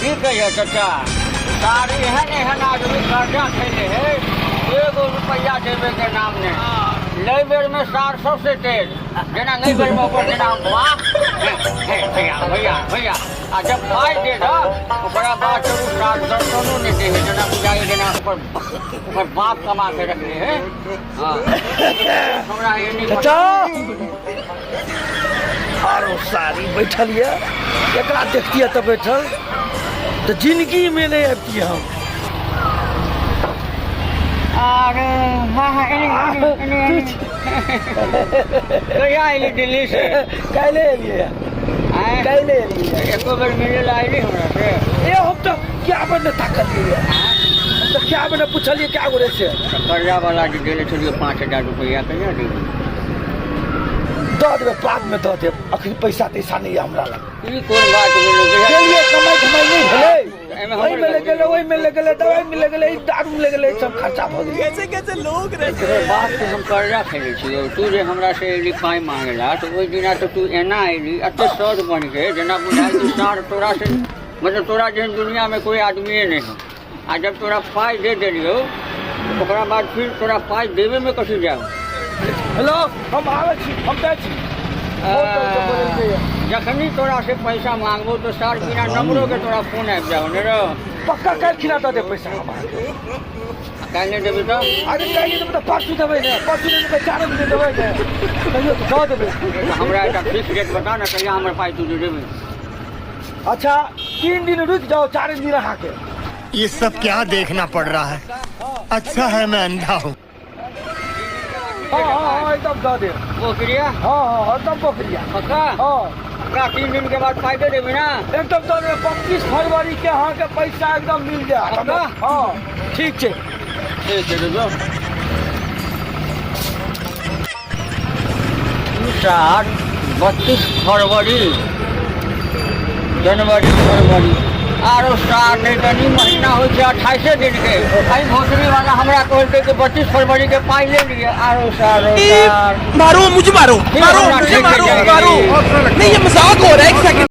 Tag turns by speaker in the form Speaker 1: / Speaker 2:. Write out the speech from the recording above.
Speaker 1: ठीक है चाचा सारी एहन आदमी कर्जा खेले है 1 रुपया देवे के नाम ने नई बेर में सार सबसे तेज जेना नई बेर में ऊपर के नाम वाह भैया भैया भैया आ जब पाई दे ना ओकरा बाद जरूर सार दर्शनों ने दे जेना बुझाई जेना ऊपर बाप कमा के रखले है हां हमरा ये नहीं
Speaker 2: चाचा आरो सारी बैठल ये एकरा देखतिए त बैठल तो जिंदगी में नहीं आती हम
Speaker 1: अरे कहिया आइली दिल्ली से
Speaker 2: कैले एलिए कैले एलिए
Speaker 1: एको बेर मिले आइली हमरा से
Speaker 2: ए हम तो क्या बने ताकत लिए हम तो क्या बने पूछलिए क्या करे से
Speaker 1: कर्जा वाला जी देले छलिए 5000 रुपया कहिया दी
Speaker 2: दो देबे बाद में दो देब अखन पैसा तैसा नहीं है हमरा लग
Speaker 1: ई कोन बात भेलै
Speaker 2: गेलिए कमाई धमाई नहीं भेलै ओई में ले गेलै ओई में ले गेलै दवाई में ले गेलै दारू ले गेलै सब खर्चा भ गेलै
Speaker 3: कैसे कैसे लोग रहते
Speaker 1: तोरे बाप से हम कर्जा खेले छियो तू जे हमरा से एली पाई मांगेला तो ओई दिना तो तू एना एली अते सौद बन के जेना बुझाई तू सार तोरा से मतलब तोरा जेहन दुनिया में कोई आदमी नहीं है आ जब तोरा पाई दे देलियो ओकरा बाद फिर तोरा पाई देवे में कथी जाओ
Speaker 2: हेलो हम आवे छी हम जाय छी
Speaker 1: जखनी तोरा से पैसा मांगबो तो सार बिना नंबरो के तोरा फोन आबि जाओ ने रो
Speaker 2: पक्का काल खिला दे पैसा हमारा
Speaker 1: काल नहीं देबी तो
Speaker 2: अरे काल नहीं तो परसों देबै ने परसों नहीं तो 4 दिन देबै ने कहियो तो दो देबै
Speaker 1: हमरा एकटा फिक्स डेट बता ना कहिया हमर पाई तू दे देबी
Speaker 2: अच्छा 3 दिन रुक जाओ 4 दिन रहा के
Speaker 3: ये सब क्या देखना पड़ रहा है अच्छा है मैं अंधा हूँ
Speaker 2: हाँ एकदम दो दे
Speaker 1: पोखरिया
Speaker 2: हाँ एकदम पोखरिया
Speaker 1: पक्का
Speaker 2: हाँ
Speaker 1: का 3 दिन के बाद पाई दे देबी ना
Speaker 2: एकदम दो दे 25 फरवरी के हाँ के पैसा एकदम मिल जाए
Speaker 1: पक्का?
Speaker 2: हाँ ठीक है
Speaker 1: ठीक है दो सार 32 फरवरी जनवरी फरवरी आरो सार नहीं कनी महीना हो 28 दिन के आई भोसरी वाला हमरा कहलके कि 32 फरवरी के पाई ले लिए आरो सार
Speaker 3: मारो मुझे मारो मारो मुझे मारो मारो नहीं ये मजाक हो रहा है एक सेकंड